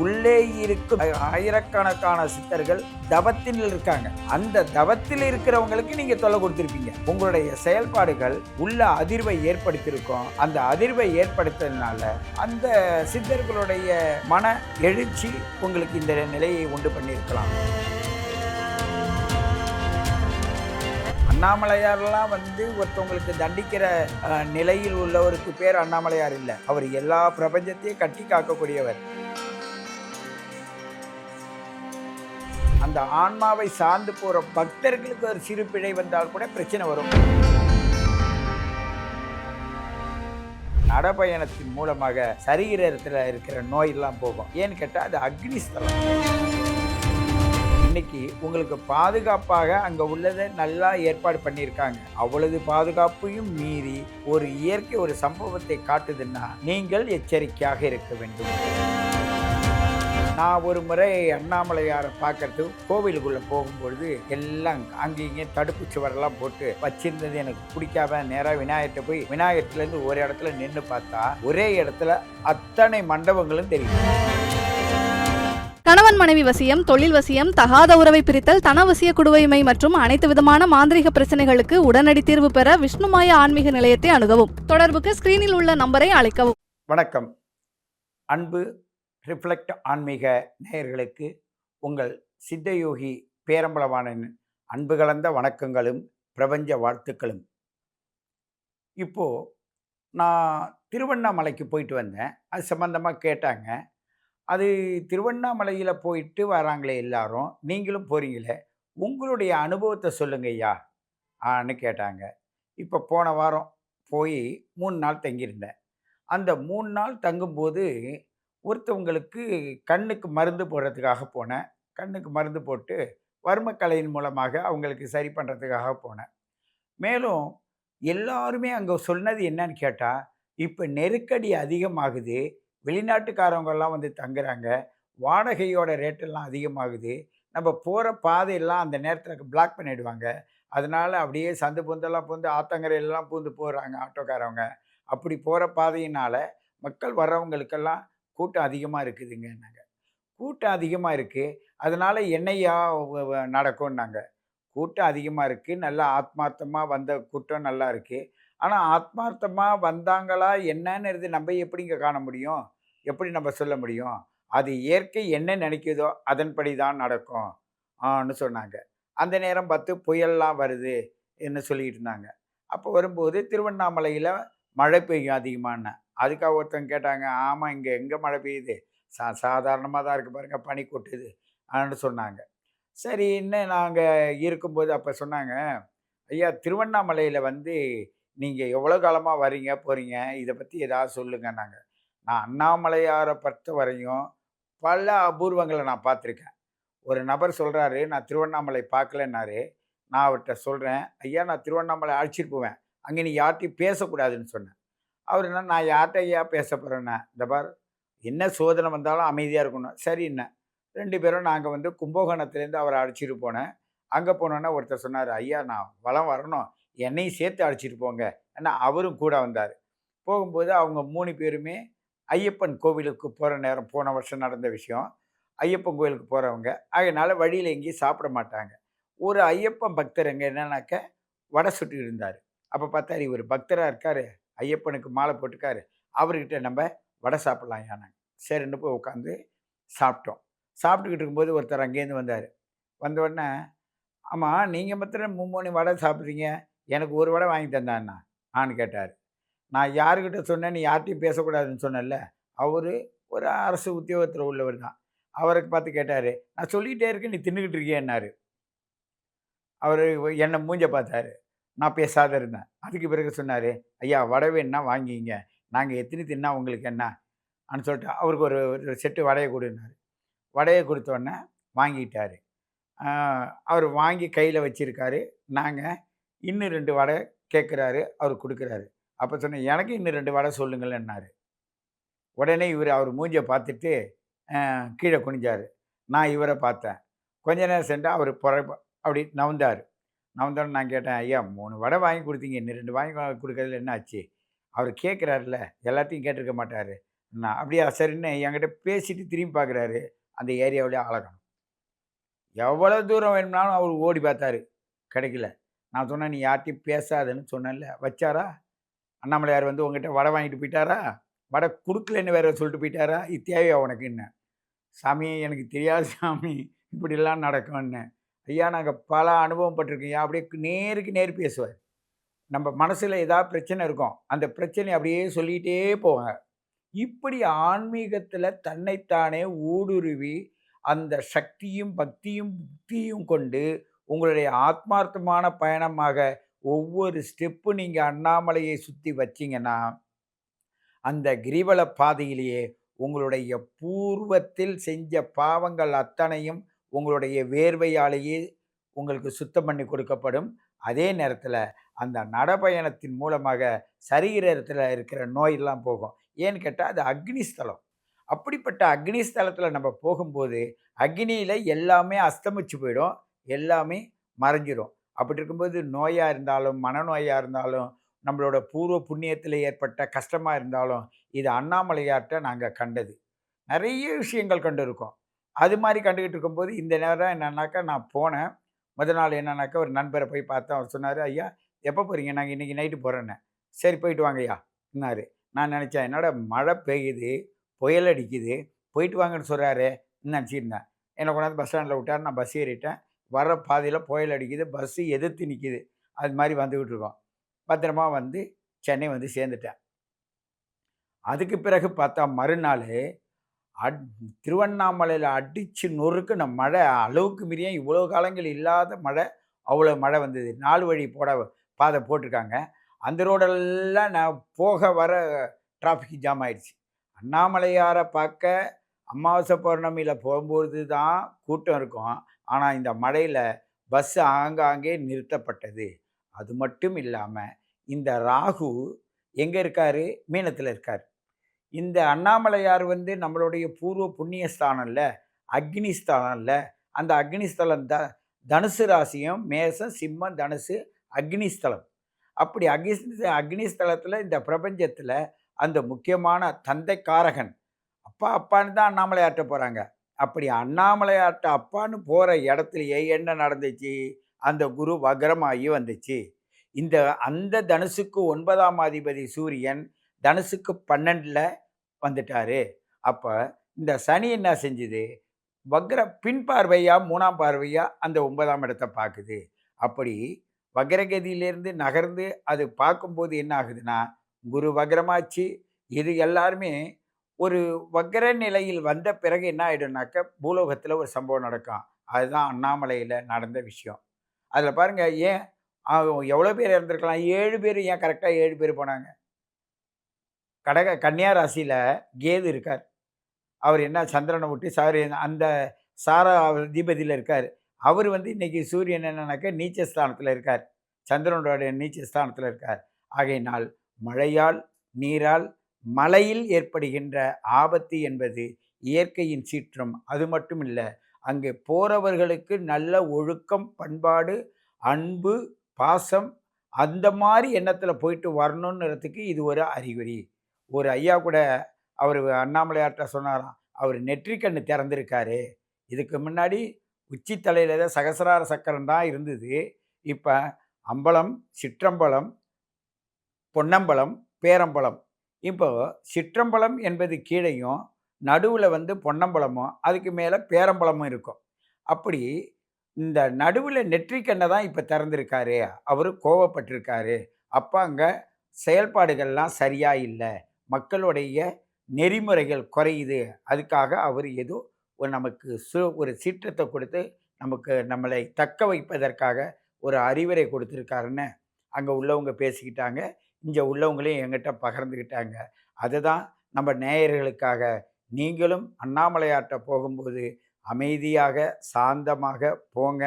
உள்ளே இருக்கும் ஆயிரக்கணக்கான சித்தர்கள் தவத்தில் இருக்காங்க. அந்த தவத்தில் இருக்கிறவங்களுக்கு நீங்க தொல்லை கொடுத்திருப்பீங்க. உங்களுடைய செயல்பாடுகள் உள்ள அதிர்வை ஏற்படுத்தியிருக்கும். அந்த அதிர்வை ஏற்படுத்ததுனால அந்த சித்தர்களுடைய மன எழுச்சி உங்களுக்கு இந்த நிலையை உண்டு பண்ணியிருக்கலாம். அண்ணாமலையார்லாம் ஒருத்தவங்களுக்கு தண்டிக்கிற நிலையில் உள்ளவருக்கு பேர் அண்ணாமலையார் இல்லை. அவர் எல்லா பிரபஞ்சத்தையும் கட்டி காக்கக்கூடியவர். அந்த ஆன்மாவை சார்ந்து போற பக்தர்களுக்கு ஒரு சிறு பிழை வந்தால் கூட பிரச்சனை வரும். நடப்பயணத்தின் மூலமாக சரீரத்தில் இருக்கிற நோயெல்லாம் போகும். ஏன்னு கேட்டால் அது அக்னிஸ்தலம். இன்னைக்கு உங்களுக்கு பாதுகாப்பாக அங்கே உள்ளதை நல்லா ஏற்பாடு பண்ணியிருக்காங்க. அவ்வளவு பாதுகாப்பையும் மீறி ஒரு இயற்கை ஒரு சம்பவத்தை காட்டுதுன்னா நீங்கள் எச்சரிக்கையாக இருக்க வேண்டும். நான் ஒரு முறை அண்ணாமலையாரை பார்க்கறதுக்கு கோவிலுக்குள்ளே போகும்பொழுது எல்லாம் அங்கேயும் தடுப்பு சுவரெல்லாம் போட்டு வச்சிருந்தது எனக்கு பிடிக்காம நேராக விநாயகர்கிட்ட போய் விநாயகர்லேருந்து ஒரு இடத்துல நின்று பார்த்தா ஒரே இடத்துல அத்தனை மண்டபங்களும் தெரியும். கணவன் மனைவி வசியம், தொழில் வசியம், தகாத உறவை பிரித்தல், தனவசிய குடுவைமை மற்றும் அனைத்து விதமான மாந்திரிக பிரச்சனைகளுக்கு உடனடி தீர்வு பெற விஷ்ணுமாய ஆன்மீக நிலையத்தை அணுகவும். தொடர்புக்கு ஸ்கிரீனில் உள்ள நம்பரை அழைக்கவும். வணக்கம். அன்பு ரிஃப்ளெக்ட் ஆன்மீக நேயர்களுக்கு உங்கள் சித்தயோகி பேரம்பலவாணன் அன்பு கலந்த வணக்கங்களும் பிரபஞ்ச வாழ்த்துக்களும். இப்போது நான் திருவண்ணாமலைக்கு போயிட்டு வந்தேன். அது சம்பந்தமாக கேட்டாங்க. அது திருவண்ணாமலையில் போயிட்டு வராங்களே எல்லாரும், நீங்களும் போகிறீங்களே, உங்களுடைய அனுபவத்தை சொல்லுங்க ஐயா ஆன்னு கேட்டாங்க. இப்போ போன வாரம் போய் 3 நாள் தங்கியிருந்தேன். அந்த 3 நாள் தங்கும்போது ஒருத்தவங்களுக்கு கண்ணுக்கு மருந்து போடுறதுக்காக போனேன். கண்ணுக்கு மருந்து போட்டு வர்மக்கலையின் மூலமாக அவங்களுக்கு சரி பண்ணுறதுக்காக போனேன். மேலும் எல்லாருமே அங்கே சொன்னது என்னன்னு கேட்டால், இப்போ நெருக்கடி அதிகமாகுது, வெளிநாட்டுக்காரவங்கெல்லாம் தங்குறாங்க, வாடகையோட ரேட்டெல்லாம் அதிகமாகுது, நம்ம போகிற பாதையெல்லாம் அந்த நேரத்தில் பிளாக் பண்ணிவிடுவாங்க, அதனால் அப்படியே சந்து பூந்தெல்லாம் பூந்து ஆத்தங்கரையெல்லாம் பூந்து போகிறாங்க ஆட்டோக்காரவங்க. அப்படி போகிற பாதையினால் மக்கள் வர்றவங்களுக்கெல்லாம் கூட்டம் அதிகமாக இருக்குதுங்கன்னாங்க. கூட்டம் அதிகமாக இருக்குது, அதனால் என்னையா நடக்கும்னாங்க. கூட்டம் அதிகமாக இருக்குது, நல்லா ஆத்மார்த்தமாக வந்த கூட்டம் நல்லா இருக்குது. ஆனால் ஆத்மார்த்தமாக வந்தாங்களா என்னன்னு நம்ம எப்படிங்க காண முடியும்? எப்படி நம்ம சொல்ல முடியும்? அது இயற்கை என்ன நினைக்குதோ அதன்படி தான் நடக்கும் ஆன்னு சொன்னாங்க. அந்த நேரம் பார்த்து புயல்லாம் வருது என்ன சொல்லிக்கிட்டு இருந்தாங்க. அப்போ வரும்போது திருவண்ணாமலையில் மழை பெய்யும் அதிகமான. அதுக்காக ஒருத்தவங்க கேட்டாங்க, ஆமாம் இங்கே எங்கே மழை பெய்யுது, சாதாரணமாக தான் இருக்குது பாருங்கள், பனி கொட்டுது ஆன்னு சொன்னாங்க. சரின்னு நாங்கள் இருக்கும்போது அப்போ சொன்னாங்க, ஐயா திருவண்ணாமலையில் நீங்கள் எவ்வளோ காலமாக வரீங்க போகிறீங்க, இதை பற்றி ஏதாவது சொல்லுங்கன்னாங்க. நான் அண்ணாமலையாரை பொறுத்த வரையும் பல அபூர்வங்களை நான் பார்த்துருக்கேன். ஒரு நபர் சொல்கிறாரு, நான் திருவண்ணாமலை பார்க்கலன்னாரு. நான் அவர்கிட்ட சொல்கிறேன், ஐயா நான் திருவண்ணாமலை அழைச்சிட்டு போவேன், அங்கே நீ யார்ட்டையும் பேசக்கூடாதுன்னு சொன்னேன். அவர் என்ன, நான் யார்கிட்ட ஐயா பேச போகிறேன்னா, இந்த பார் என்ன சோதனை வந்தாலும் அமைதியாக இருக்கணும். சரிண்ணே. 2 பேரும் நாங்கள் கும்பகோணத்துலேருந்து அவரை அழைச்சிட்டு போனேன். அங்கே போனோன்னே ஒருத்தர் சொன்னார், ஐயா நான் வலம் வரணும், என்னையும் சேர்த்து அழைச்சிட்டு போங்க. ஏன்னா அவரும் கூட வந்தார். போகும்போது அவங்க 3 பேருமே ஐயப்பன் கோவிலுக்கு போகிற நேரம், போன வருஷம் நடந்த விஷயம். ஐயப்பன் கோவிலுக்கு போகிறவங்க, அதனால் வழியில் எங்கேயும் சாப்பிட மாட்டாங்க. ஒரு ஐயப்பன் பக்தர் எங்கே என்னன்னாக்க வடை சுட்டுக்கிட்டு இருந்தார். அப்போ பார்த்தாரு, இவர் பக்தராக இருக்கார், ஐயப்பனுக்கு மாலை போட்டுக்காரு, அவர்கிட்ட நம்ம வடை சாப்பிட்லாம் யானாங்க. சரின்னு போய் உட்காந்து சாப்பிட்டோம். சாப்பிட்டுக்கிட்டு இருக்கும்போது ஒருத்தர் அங்கேருந்து வந்தார். வந்தோடனே, ஆமாம் நீங்கள் மாத்திரம் 3 வடை சாப்பிட்றீங்க, எனக்கு ஒரு வடை வாங்கி தந்தாண்ணா ஆன்னு கேட்டார். நான் யாருக்கிட்ட சொன்னேன், நீ யார்கிட்டையும் பேசக்கூடாதுன்னு சொன்னேன்ல, அவர் ஒரு அரசு உத்தியோகத்தில் உள்ளவர் தான். அவருக்கு பார்த்து கேட்டார், நான் சொல்லிகிட்டே இருக்கேன் நீ தின்னுக்கிட்டு இருக்கியன்னாரு. அவர் என்னை மூஞ்ச பார்த்தாரு, நான் பேசாத இருந்தேன். அதுக்கு பிறகு சொன்னார், ஐயா வடை வேணுன்னா வாங்கிங்க, நாங்கள் எத்தனை தின்னா உங்களுக்கு என்ன அப்படின்னு சொல்லிட்டு அவருக்கு ஒரு செட்டு வடையை கொடுன்னாரு. வடையை கொடுத்தோடனே வாங்கிட்டார். அவர் வாங்கி கையில் வச்சுருக்காரு. நாங்கள் இன்னும் 2 வடை கேட்குறாரு, அவர் கொடுக்குறாரு. அப்போ சொன்னேன், எனக்கு இன்னும் 2 வடை சொல்லுங்களேன்னாரு. உடனே அவர் மூஞ்சியை பார்த்துட்டு கீழே குனிஞ்சார். நான் இவரை பார்த்தேன். கொஞ்ச நேரம் சென்று அவர் அப்படி நவுந்தார். நவுந்தோன்னு நான் கேட்டேன், ஐயா 3 வடை வாங்கி கொடுத்தீங்க, இன்னும் 2 வாங்கி கொடுக்கறதுல என்ன ஆச்சு? அவர் கேட்குறாருல, எல்லாத்தையும் கேட்டிருக்க மாட்டார். நான் அப்படியா சரின்னு என்கிட்ட பேசிட்டு திரும்பி பார்க்குறாரு. அந்த ஏரியாவிலே ஆள காணோம். எவ்வளோ தூரம் வேணும்னாலும் அவரு ஓடி பார்த்தாரு. கிடைக்கல. நான் சொன்னேன், "நீ யார்ட்டயும் பேசாதன்னு சொன்னேன்ல." வச்சாரா? அண்ணாமலையார் வந்து உன்கிட்ட வடை வாங்கிட்டு போயிட்டாரா? வடை குடுக்கலன்னு வேற சொல்லிட்டு போயிட்டாரா? இது தேவையா உனக்குன்னேன். "சாமி எனக்கு தெரியாது சாமி. இப்படிலாம் நடக்கும்ன்னேன்." ஐயா நாங்க பல அனுபவம் பட்டுருக்கோம்யா. அப்படியே நேருக்கு நேர் பேசுவாரு. நம்ம மனசுல ஏதாவது பிரச்சனை இருக்கும். அந்த பிரச்சனைய அப்படியே சொல்லிட்டே போவாங்க. இப்படி ஆன்மீகத்துல தன்னைத்தானே ஊடுருவி, அந்த சக்தியும், பக்தியும், புத்தியும் கொண்டு உங்களுடைய ஆத்மார்த்தமான பயணமாக ஒவ்வொரு ஸ்டெப்பு நீங்க அண்ணாமலையை சுத்தி வச்சீங்கன்னா, அந்த கிரிவல பாதையிலேயே உங்களுடைய பூர்வத்தில் செஞ்ச பாவங்கள் அத்தனையும் உங்களுடைய வேர்வையாலேயே உங்களுக்கு சுத்தம் பண்ணி கொடுக்கப்படும். அதே நேரத்தில அந்த நடைப்பயணத்தின் மூலமாக சரீரத்தில இருக்கிற நோயெல்லாம் போகும். ஏன்னு கேட்டா, அது அக்னி ஸ்தலம். அப்படிப்பட்ட அக்னி ஸ்தலத்தில நம்ம போகும்போது, அக்னியில எல்லாமே அஸ்தமிச்சு போயிடும். எல்லாமே மறைஞ்சிரும். அப்படி இருக்கும்போது நோயா இருந்தாலும், மனநோயா இருந்தாலும், நம்மளோட பூர்வ புண்ணியத்தில ஏற்பட்ட கஷ்டமா இருந்தாலும், இது அண்ணாமலையார்ட்ட நாங்க கண்டது. நெறைய விஷயங்கள் கண்டிருக்கோம். அது மாரி கண்டுகிட்டு இருக்கும்போது, இந்த நேரம் என்னன்னாக்கா நான் போனேன். மொத நாள் என்னன்னாக்கா ஒரு நண்பர போய் பார்த்தேன். அவர் சொன்னாரு, "ஐயா எப்ப போறீங்க?" "நாங்க இன்னைக்கு நைட்டு போறோன்னேன்." "சரி போயிட்டு வாங்கய்யான்னாரு." நான் நெனச்சேன், என்னடா மழை பெய்யுது, புயல் அடிக்குது, போயிட்டு வாங்கன்னு சொல்றாரே நெனச்சிருந்தேன். என்ன கொண்டாந்து பஸ் ஸ்டாண்ட்ல விட்டாரு. நான் பஸ் ஏறிட்டேன். வர்ற பாதையில புயல் அடிக்குது. பஸ்ஸு எதிர்த்து நிக்குது. அது மாரி வந்துகிட்டு இருக்கோம். பத்திரமா வந்து சென்னை வந்து சேர்ந்துட்டேன். அதுக்கு பிறகு பார்த்தா மறுநாளு அட் திருவண்ணாமலையில அடிச்சு நொறுக்குன மழை. அளவுக்கு மீறிய இவ்வளோ காலங்கள் இல்லாத மழை. அவ்வளோ மழை வந்தது. 4 வழி பாதை போட்டிருக்காங்க. அந்த ரோடெல்லாம் நான் போக வர டிராஃபிக் ஜாம் ஆயிடுச்சு. அண்ணாமலையார பார்க்க அமாவாசை பௌர்ணமியில போகும்போது தான் கூட்டம் இருக்கும். ஆனா இந்த மழையில பஸ் ஆங்காங்கே நிறுத்தப்பட்டது. அது மட்டும் இல்லாம, இந்த ராகு எங்க இருக்காரு? மீனத்தில இருக்காரு. இந்த அண்ணாமலையார் வந்து நம்மளுடைய பூர்வ புண்ணிய ஸ்தானம்ல, அக்னி ஸ்தானம்ல. அந்த அக்னி ஸ்தலம் தனுசு ராசியும், மேசம், சிம்மம், தனுசு அக்னி ஸ்தலம். அப்படி அக்னி ஸ்தலத்தில இந்த பிரபஞ்சத்தில அந்த முக்கியமான தந்தைக்காரகன். அப்பா, அப்பான்னு தான் அண்ணாமலையார்ட்ட போறாங்க. அப்படி அண்ணாமலையார்ட்ட அப்பான்னு போற இடத்திலேயே என்ன நடந்துச்சு? அந்த குரு வக்ரமாகி வந்துச்சு. அந்த தனுசுக்கு 9ஆம் அதிபதி சூரியன், தனுசுக்கு 12ல வந்துட்டாரு. அப்ப இந்த சனி என்ன செஞ்சுது? பின் பார்வையா, 3ஆம் பார்வையா அந்த 9ஆம் இடத்த பாக்குது. அப்படி வக்ரகதியிலிருந்து நகர்ந்து அது பார்க்கும்போது என்ன ஆகுதுன்னா, குரு வக்ரமாச்சு. இது எல்லாருமே ஒரு வக்ர நிலையில் வந்த பிறகு என்ன ஆயிடும்னாக்க, பூலோகத்தில ஒரு சம்பவம் நடக்கும். அதுதான் அண்ணாமலையில நடந்த விஷயம். அதில பாருங்க ஏன் அ எவ்வளோ பேர் இறந்திருக்கலாம்? 7 பேரு ஏன் கரெக்ட்டா 7 பேர் போனாங்க? கன்னியா ராசியில கேது இருக்கார். அவர் என்ன சந்திரன விட்டு அந்த சாரா அதிபதியில இருக்காரு. அவரு வந்து இன்னைக்கு சூரியன் என்னன்னாக்க நீச்ச ஸ்தானத்தில இருக்கார். சந்திரனுடைய நீச்ச ஸ்தானத்தில இருக்கார். ஆகையினால் மழையால், நீரால், மழையில் ஏற்படுகின்ற ஆபத்து என்பது இயற்கையின் சீற்றம். அது மட்டும் இல்ல, அங்கே போறவர்களுக்கு நல்ல ஒழுக்கம், பண்பாடு, அன்பு, பாசம் அந்த மாரி எண்ணத்தில போயிட்டு வரணும்ன்றதுக்கு இது ஒரு அறிகுறி. ஒரு ஐயா கூட அவரு அண்ணாமலையார்ட்ட சொன்னாராம். அவரு நெற்றிக் கண்ணு திறந்திருக்காரு. இதுக்கு முன்னாடி உச்சி தலையில தான் சகசிரார சக்கரம் தான் இருந்தது. இப்ப அம்பலம், சிற்றம்பலம், பொன்னம்பலம், பேரம்பலம். இப்போ சிற்றம்பலம் என்பது கீழேயும், நடுவுல வந்து பொன்னம்பலமும், அதுக்கு மேல பேரம்பலமும் இருக்கும். அப்படி இந்த நடுவுல நெற்றிக் கண்ண தான் இப்ப திறந்திருக்காரு. அவரு கோவப்பட்டிருக்காரு. அப்ப அங்க செயல்பாடுகள்லாம் சரியா இல்ல. மக்களுடைய நெறிமுறைகள் குறையுது. அதுக்காக அவரு ஏதோ நமக்கு ஒரு சீற்றத்த கொடுத்து, நம்மளை தக்க வைப்பதற்காக ஒரு அறிவுரை கொடுத்திருக்காருன்னு, அங்க உள்ளவங்க பேசிக்கிட்டாங்க. இங்க உள்ளவங்களையும் என்கிட்ட பகிர்ந்துக்கிட்டாங்க. அதுதான் நம்ம நேயர்களுக்காக நீங்களும் அண்ணாமலையார்ட்ட போகும்போது அமைதியாக, சாந்தமாக போங்க.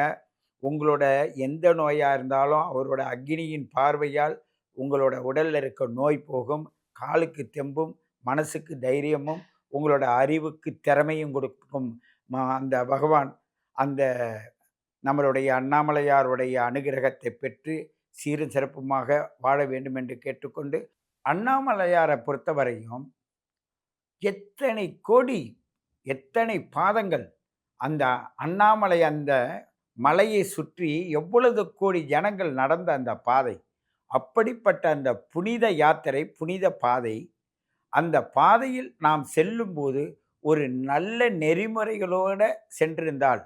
உங்களோட எந்த நோயா இருந்தாலும் அவரோட அக்கினியின் பார்வையால் உங்களோட உடல்ல இருக்க நோய் போகும். காலுக்கு தெம்பும், மனசுக்கு தைரியமும், உங்களோட அறிவுக்கு திறமையும் கொடுக்கும். அந்த பகவான் அந்த நம்மளுடைய அண்ணாமலையாருடைய அனுகிரகத்தை பெற்று சீரும் சிறப்புமாக வாழ வேண்டும் என்று கேட்டுக்கொண்டு, அண்ணாமலையாரை பொறுத்தவரையும் எத்தனை கோடி, எத்தனை பாதங்கள் அந்த அண்ணாமலை அந்த மலையை சுற்றி எவ்வளவு கோடி ஜனங்கள் நடந்த அந்த பாதை. அப்படிப்பட்ட அந்த புனித யாத்திரை, புனித பாதை, அந்த பாதையில் நாம் செல்லும்போது ஒரு நல்ல நெறிமுறைகளோட சென்றிருந்தால்,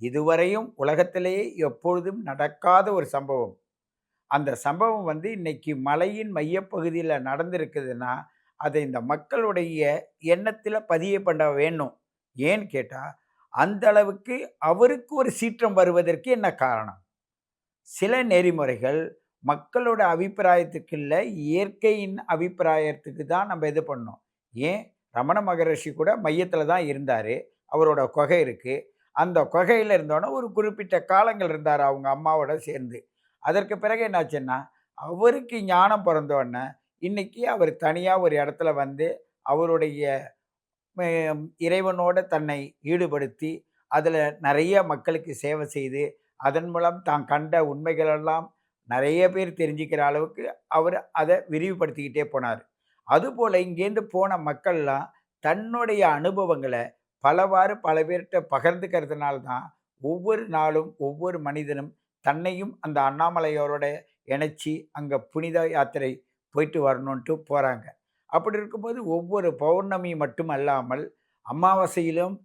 இதுவரையும் உலகத்திலேயே எப்பொழுதும் நடக்காத ஒரு சம்பவம். அந்த சம்பவம் இன்னைக்கு மலையின் மையப்பகுதியில நடந்திருக்குதுன்னா, அதை இந்த மக்களுடைய எண்ணத்தில பதிய பண்ண வேணும். ஏன்னு கேட்டா, அந்த அளவுக்கு அவருக்கு ஒரு சீற்றம் வருவதற்கு என்ன காரணம்? சில நெறிமுறைகள் மக்களோட அபிப்பிராயத்துக்கு இல்ல, இயற்கையின் அபிப்பிராயத்துக்கு தான் நம்ம இது பண்ணணும். ஏன் ரமண மகரிஷி கூட மையத்தில தான் இருந்தாரு. அவரோட குகை இருக்கு. அந்த குகையில இருந்தோன ஒரு குறிப்பிட்ட காலங்கள் இருந்தாரு அவங்க அம்மாவோட சேர்ந்து. அதற்கு பிறகு என்னாச்சுன்னா, அவருக்கு ஞானம் பொறந்தோன்ன, இன்னைக்கு அவர் தனியா ஒரு இடத்துல அவருடைய இறைவனோட தன்னை ஈடுபடுத்தி, அதில நெறைய மக்களுக்கு சேவை செய்து, அதன் மூலம் தான் கண்ட உண்மைகளெல்லாம் நெறைய பேர் தெரிஞ்சுக்கிற அளவுக்கு அவரு அத விரிவுபடுத்திக்கிட்டே போனாரு. அதுபோல இங்கேருந்து போன மக்கள்லாம் தன்னுடைய அனுபவங்கள பலவாறு பல பேர்ட்ட பகிர்ந்துக்கிறதுனால தான், ஒவ்வொரு நாளும் ஒவ்வொரு மனிதனும் தன்னையும் அந்த அண்ணாமலையாரோட இணைச்சு, அங்க புனித யாத்திரை போயிட்டு வரணுன்ட்டு போறாங்க. அப்படி இருக்கும்போது ஒவ்வொரு பௌர்ணமி மட்டும் அல்லாமல், அமாவாசையிலும்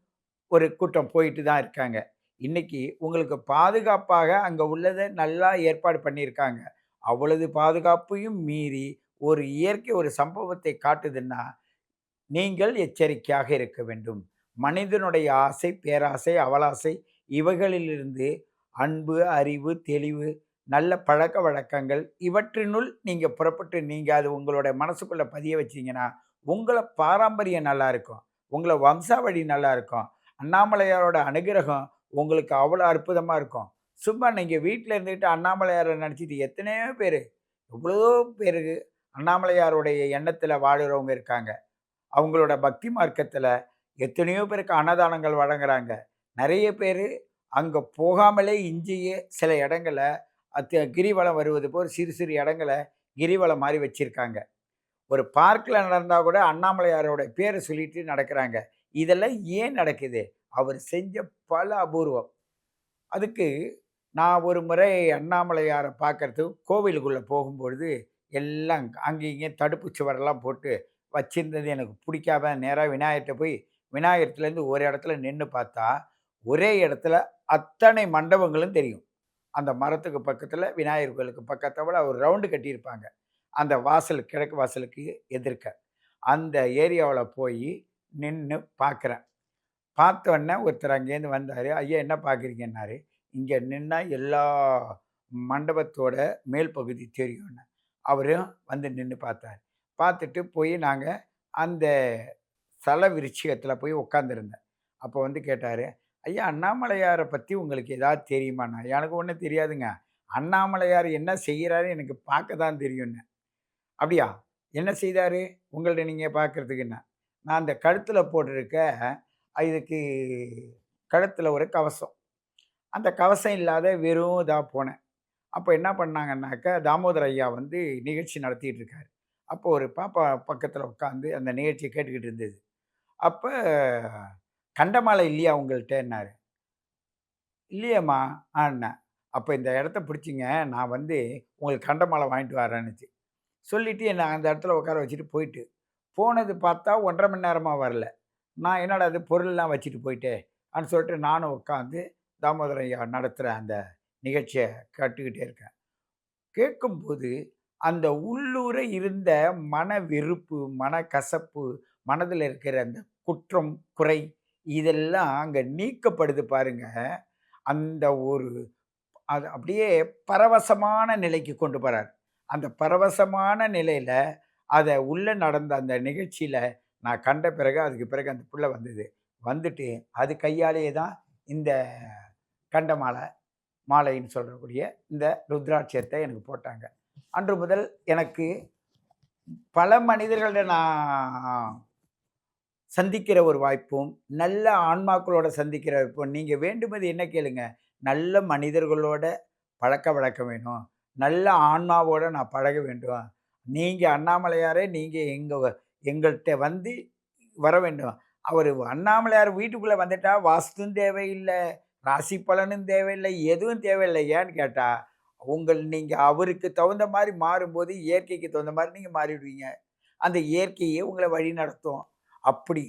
ஒரு கூட்டம் போயிட்டு தான் இருக்காங்க. இன்னைக்கு உங்களுக்கு பாதுகாப்பாக அங்க உள்ளத நல்லா ஏற்பாடு பண்ணியிருக்காங்க. அவ்வளவு பாதுகாப்பையும் மீறி ஒரு இயற்கை ஒரு சம்பவத்தை காட்டுதுன்னா, நீங்கள் எச்சரிக்கையாக இருக்க வேண்டும். மனிதனுடைய ஆசை, பேராசை, அவலாசை இவைகளிலிருந்து அன்பு, அறிவு, தெளிவு, நல்ல பழக்கவழக்கங்கள் இவற்றினுள் நீங்க புறப்பட்டு நீங்க அது உங்களோட மனசுக்குள்ள பதிய வச்சீங்கன்னா, உங்கள பாரம்பரியம் நல்லா இருக்கும். உங்கள வம்சாவழி நல்லா இருக்கும். அண்ணாமலையாரோட அனுகிரகம் உங்களுக்கு அவ்வளோ அற்புதமா இருக்கும். சும்மா நீங்க வீட்ல இருந்துகிட்டு அண்ணாமலையார நெனச்சுட்டு எத்தனையோ பேரு, எவ்வளவோ பேரு அண்ணாமலையாருடைய எண்ணத்துல வாழுறவங்க இருக்காங்க. அவங்களோட பக்தி மார்க்கத்துல எத்தனையோ பேருக்கு அன்னதானங்கள் வழங்குறாங்க. நெறைய பேரு அங்க போகாமலே இங்கேயே சில இடங்கள கிரிவலம் வருவது போல் சிறு சிறு இடங்கள கிரிவலம் மாரி வச்சிருக்காங்க. ஒரு பார்க்ல நடந்தா கூட அண்ணாமலையாரோட பேர சொல்லிட்டு நடக்குறாங்க. இதெல்லாம் ஏன் நடக்குது? அவர் செஞ்ச பல அபூர்வம். அதுக்கு நான் ஒரு முறை அண்ணாமலையார பார்க்கறதுக்கு கோவிலுக்குள்ள போகும்பொழுது, எல்லாம் அங்கேயும் இங்கேயும் தடுப்பு சுவரெல்லாம் போட்டு வச்சிருந்தது எனக்கு பிடிக்காம நேரா விநாயகர்ட்ட போய், விநாயகர்லேருந்து ஒரு இடத்துல நின்னு பார்த்தா, ஒரே இடத்துல அத்தனை மண்டபங்களும் தெரியும். அந்த மரத்துக்கு பக்கத்துல விநாயகர் கோயிலுக்கு பக்கத்துல ஒரு ரவுண்டு கட்டியிருப்பாங்க. அந்த வாசல் கிழக்கு வாசலுக்கு எதிர்க்க. அந்த ஏரியாவுல போயி நின்னு பார்க்குறேன். பார்த்தோன்னே ஒருத்தர் அங்கேருந்து வந்தாரு. "ஐயா என்ன பார்க்குறீங்கன்னாரு." "இங்க நின்னா எல்லா மண்டபத்தோட மேல் பகுதி தெரியும்னேன்." அவரும் நின்னு பார்த்தாரு. பார்த்துட்டு போய் நாங்க அந்த ஸ்தல விருட்சிகத்தில போய் உட்காந்துருந்தேன். அப்போ கேட்டாரு, "ஐயா அண்ணாமலையார பத்தி உங்களுக்கு ஏதாவது தெரியுமான்னா?" "எனக்கு ஒண்ணும் தெரியாதுங்க. அண்ணாமலையார் என்ன செய்றாருன்னு எனக்கு பார்க்க தான் தெரியும்னேன்." "அப்படியா? என்ன செய்தாரு? உங்கள்ட்ட நீங்க பார்க்கறதுக்குன்னேன்." "நான் அந்த கழுத்தில போட்டிருக்க இதுக்கு கழுத்தில ஒரு கவசம். அந்த கவசம் இல்லாத வெறும் இதா போனேன்." அப்போ என்ன பண்ணாங்கன்னாக்கா, தாமோதர் ஐயா நிகழ்ச்சி நடத்திட்டு இருக்காரு. அப்போ ஒரு பாப்பா பக்கத்தில உட்காந்து அந்த நிகழ்ச்சிய கேட்டுக்கிட்டு இருந்தது. அப்ப "கண்டமாலை இல்லையா உங்கள்ட்டன்னாரு?" "இல்லையேம்மா" ஆன்னேன். "அப்ப இந்த இடத்த பிடிச்சுங்க. நான் உங்களுக்கு கண்டமாலை வாங்கிட்டு வரேன்னுச்சு." சொல்லிட்டு என்ன அந்த இடத்துல உட்கார வச்சுட்டு போயிட்டு. போனது பார்த்தா 1 1/2 மணி நேரமா வரல. நான் என்னடா இது பொருள்லாம் வச்சுட்டு போயிட்டே! அப்படின்னு சொல்லிட்டு நானும் உட்காந்து தாமோதரம் ஐயா நடத்துற அந்த நிகழ்ச்சிய கேட்டுக்கிட்டே இருக்கேன். கேட்கும்போது அந்த உள்ளூர இருந்த மன வெறுப்பு, மனக்கசப்பு, மனதில இருக்கிற அந்த குற்றம், குறை இதெல்லாம் அங்க நீக்கப்படுது பாருங்க. அந்த ஒரு அது அப்படியே பரவசமான நிலைக்கு கொண்டு போறார். அந்த பரவசமான நிலையில உள்ள நடந்த அந்த நிகழ்ச்சியில நான் கண்ட பிறகு, அதுக்கு பிறகு அந்த புள்ள வந்தது. வந்துட்டு அது கையாலேயே தான் இந்த கண்டமாலை, மாலைன்னு சொல்லக்கூடிய இந்த ருத்ராட்சத்த எனக்கு போட்டாங்க. அன்று முதல் எனக்கு பல மனிதர்கள நான் சந்திக்கிற ஒரு வாய்ப்பும், நல்ல ஆன்மாக்களோட சந்திக்கிற வாய்ப்பும். நீங்க வேண்டுவது என்ன கேளுங்க, நல்ல மனிதர்களோட பழக்கவழக்கம் வேணும். நல்ல ஆன்மாவோட நான் பழக வேண்டும். நீங்க அண்ணாமலையாரே நீங்க எங்கள்ட்ட வர வேண்டும். அவர் அண்ணாமலையார் வீட்டுக்குள்ளே வந்துட்டா வாஸ்தும் தேவையில்லை, ராசி பலனும் தேவையில்லை, எதுவும் தேவையில்லை. ஏன்னு கேட்டால் நீங்கள் அவருக்கு தகுந்த மாதிரி மாறும்போது இயற்கைக்கு தகுந்த மாதிரி நீங்கள் மாறிடுவீங்க. அந்த இயற்கையே உங்களை வழி நடத்தும். அப்படி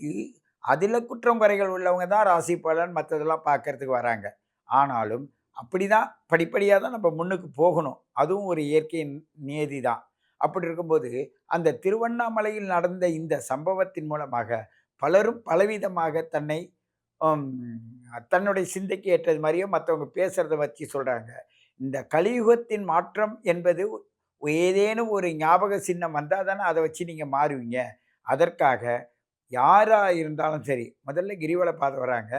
அதில் குற்றம் குறைகள் உள்ளவங்க தான் ராசி பலன் மற்றதெல்லாம் பார்க்கறதுக்கு வராங்க. ஆனாலும் அப்படிதான் படிப்படியாக தான் நம்ம முன்னுக்கு போகணும். அதுவும் ஒரு இயற்கையின் நியதி தான். அப்படி இருக்கும்போது அந்த திருவண்ணாமலையில் நடந்த இந்த சம்பவத்தின் மூலமாக பலரும் பலவிதமாக தன்னை அம், தன்னுடைய சிந்தைக்கு ஏற்றது மாதிரியே மற்றவங்க பேசுறத வச்சு சொல்றாங்க. இந்த கலியுகத்தின் மாற்றம் என்பது ஏதேனும் ஒரு ஞாபக சின்னம் வந்தால் தானே அதை வச்சு நீங்கள் மாறுவீங்க. அதற்காக யாரா இருந்தாலும் சரி, முதல்ல கிரிவல பாதை வராங்க.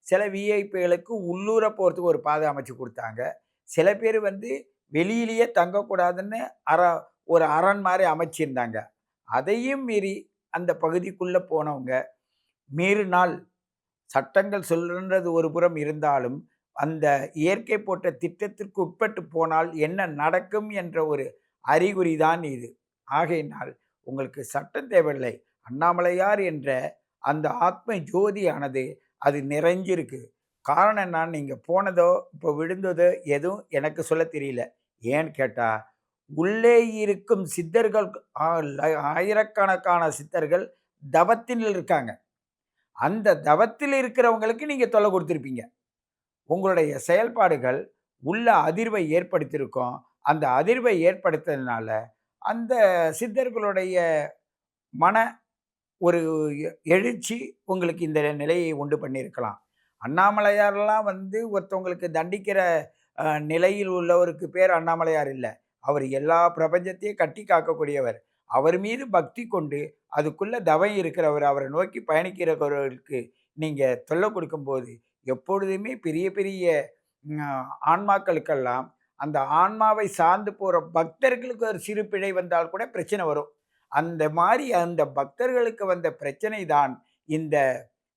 சில விஐபிகளுக்கு உள்ளூர போறதுக்கு ஒரு பாதை அமைச்சு குடுத்தாங்க. சில பேர் வந்து வெளியிலேயே தங்கக்கூடாதுன்னு ஒரு அரண் மாரி அமைச்சிருந்தாங்க. அதையும் மீறி அந்த பகுதிக்குள்ள போனவங்க, மீறினால் சட்டங்கள் சொல்லுன்றது ஒரு புறம் இருந்தாலும், அந்த இயற்கை போட்ட திட்டத்திற்கு உட்பட்டு போனால் என்ன நடக்கும் என்ற ஒரு அறிகுறி தான் இது. ஆகையினால் உங்களுக்கு சட்டம் தேவையில்லை. அண்ணாமலையார் என்ற அந்த ஆத்ம ஜோதியானது அது நிறைஞ்சிருக்கு. காரணம் என்னான்னு நீங்க போனதோ, இப்போ விழுந்ததோ எதுவும் எனக்கு சொல்லத் தெரியல. ஏன்னு கேட்டா, உள்ளே இருக்கும் சித்தர்கள் ஆயிரக்கணக்கான சித்தர்கள் தவத்தில் இருக்காங்க. அந்த தவத்தில் இருக்கிறவங்களுக்கு நீங்க தொல்லை குடுத்திருப்பீங்க. உங்களுடைய செயல்பாடுகள் உள்ள அதிர்வை ஏற்படுத்தியிருக்கும். அந்த அதிர்வை ஏற்படுத்ததுனால, அந்த சித்தர்களுடைய மன ஒரு எழுச்சி உங்களுக்கு இந்த நிலையை உண்டு பண்ணியிருக்கலாம். அண்ணாமலையார்லாம் வந்து ஒருத்தவங்களுக்கு தண்டிக்கிற நிலையில் உள்ளவருக்கு பேர் அண்ணாமலையார் இல்ல. அவர் எல்லா பிரபஞ்சத்தையும் கட்டி காக்கக்கூடியவர். அவர் மீது பக்தி கொண்டு அதுக்குள்ள தவம் இருக்கிறவர், அவரை நோக்கி பயணிக்கிறவர்களுக்கு நீங்க தொல்லை கொடுக்கும்போது, எப்பொழுதுமே பெரிய பெரிய ஆன்மாக்களுக்கெல்லாம் அந்த ஆன்மாவை சார்ந்து போற பக்தர்களுக்கு ஒரு சிறு பிழை வந்தால் கூட பிரச்சனை வரும். அந்த மாரி அந்த பக்தர்களுக்கு வந்த பிரச்சனை தான் இந்த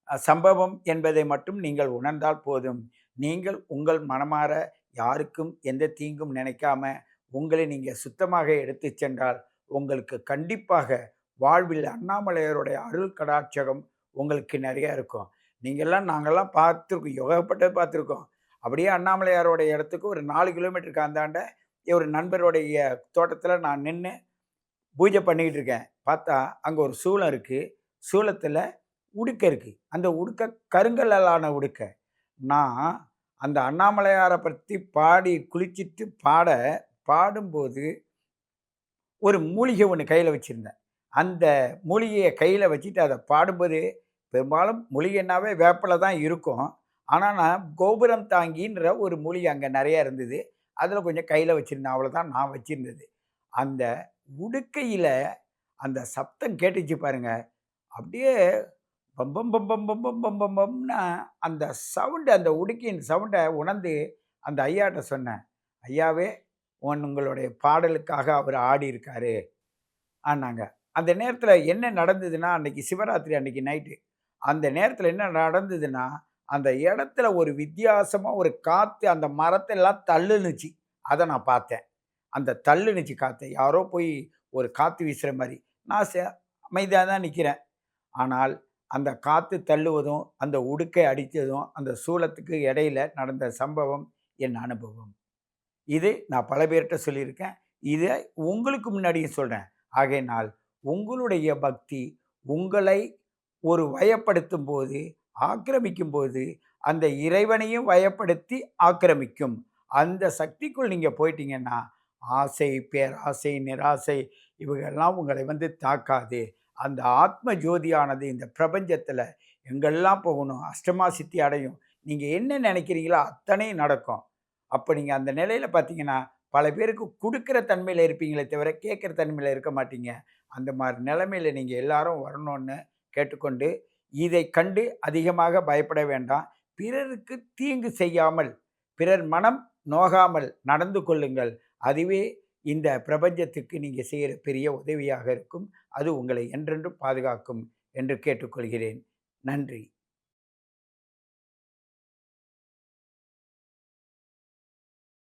சம்பவம் என்பதை மட்டும் நீங்கள் உணர்ந்தால் போதும். நீங்கள் உங்கள் மனமார யாருக்கும் எந்த தீங்கும் நினைக்காம, உங்களை நீங்க சுத்தமாக எடுத்துச் சென்றால், உங்களுக்கு கண்டிப்பாக வாழ்வில் அண்ணாமலையாருடைய அருள் கடாட்சகம் உங்களுக்கு நெறைய இருக்கும். நாங்கலாம் பார்த்துருக்கோம். ஏகப்பட்டது பார்த்துருக்கோம். அப்படியே அண்ணாமலையாரோட இடத்துக்கு ஒரு 4 கிலோமீட்டருக்கு அந்தாண்ட ஒரு நண்பருடைய தோட்டத்தில நான் நின்னு பூஜை பண்ணிக்கிட்டு இருக்கேன். பார்த்தா அங்க ஒரு சூலம் இருக்கு. சூலத்தில உடுக்க இருக்கு. அந்த உடுக்க கருங்கல்லால் ஆன உடுக்க. நான் அந்த அண்ணாமலையார பத்தி பாடி குளிச்சிட்டு பாடும்போது ஒரு மூலிகை ஒண்ணு கையில வச்சிருந்தேன். அந்த மூலிகைய கையில வச்சுட்டு அத பாடும்போது, பெரும்பாலும் மூலிகைன்னாவே வேப்பில தான் இருக்கும். ஆனா, நான் கோபுரம் தாங்கின்ற ஒரு மூலிகை அங்க நெறைய இருந்தது. அதில கொஞ்சம் கையில வச்சிருந்தேன். அவ்வளோதான் நான் வச்சிருந்தது. அந்த உடுக்கையில அந்த சப்தம் கேட்டுச்சு பாருங்க. அப்படியே பம் பம் பம் பம் பம் பம் பம் பம் பம்னா அந்த சவுண்ட் அந்த உடுக்கியின் சவுண்ட உணர்ந்து அந்த ஐயாட்ட சொன்னேன். ஐயாவே உங்களுடைய பாடலுக்காக அவர் ஆடியிருக்காரு ஆனாங்க. அந்த நேரத்தில என்ன நடந்ததுன்னா, அன்னைக்கு சிவராத்திரி அன்னைக்கு நைட்டு. அந்த நேரத்தில என்ன நடந்ததுன்னா, அந்த இடத்துல ஒரு வித்தியாசமா ஒரு காத்து அந்த மரத்தெல்லாம் தள்ளுனுச்சு. அத நான் பார்த்தேன். அந்த தள்ளுனுச்சு காத்து. யாரோ போய் ஒரு காத்து வீசுற மாரி. நான் அமைதியா தான் நிக்கிறேன். ஆனால் அந்த காத்து தள்ளுவதும், அந்த உடுக்கை அடித்ததும், அந்த சூலத்துக்கு இடையில நடந்த சம்பவம் என் அனுபவம். இது நான் பல பேர்ட்ட சொல்லியிருக்கேன். இத உங்களுக்கு முன்னாடியும் சொல்றேன். ஆகையினால் உங்களுடைய பக்தி உங்களை ஒரு வயப்படுத்தும்போது, ஆக்கிரமிக்கும்போது, அந்த இறைவனையும் வயப்படுத்தி ஆக்கிரமிக்கும். அந்த சக்திக்குள் நீங்க போயிட்டீங்கன்னா, ஆசை, பேராசை, நிராசை இவைகள்லாம் உங்களை வந்து தாக்காது. அந்த ஆத்ம ஜோதியானது இந்த பிரபஞ்சத்தில எங்கெல்லாம் போகணும், அஷ்டமா சித்தி அடையும். நீங்க என்ன நினைக்கிறீங்களோ அத்தனையும் நடக்கும். அப்ப நீங்க அந்த நிலையில பார்த்தீங்கன்னா, பல பேருக்கு குடுக்கிற தன்மையில இருப்பீங்களே தவிர, கேட்கிற தன்மையில இருக்க மாட்டீங்க. அந்த மாரி நிலைமையில நீங்க எல்லாரும் வரணும்னு கேட்டுக்கொண்டு, இதை கண்டு அதிகமாக பயப்பட வேண்டாம். பிறருக்கு தீங்கு செய்யாமல், பிறர் மனம் நோகாமல் நடந்து கொள்ளுங்கள். அதுவே இந்த பிரபஞ்சத்துக்கு நீங்க செய்ற பெரிய உதவியாக இருக்கும். அது உங்களை என்றென்றும் பாதுகாக்கும் என்று கேட்டுக்கொள்கிறேன். நன்றி.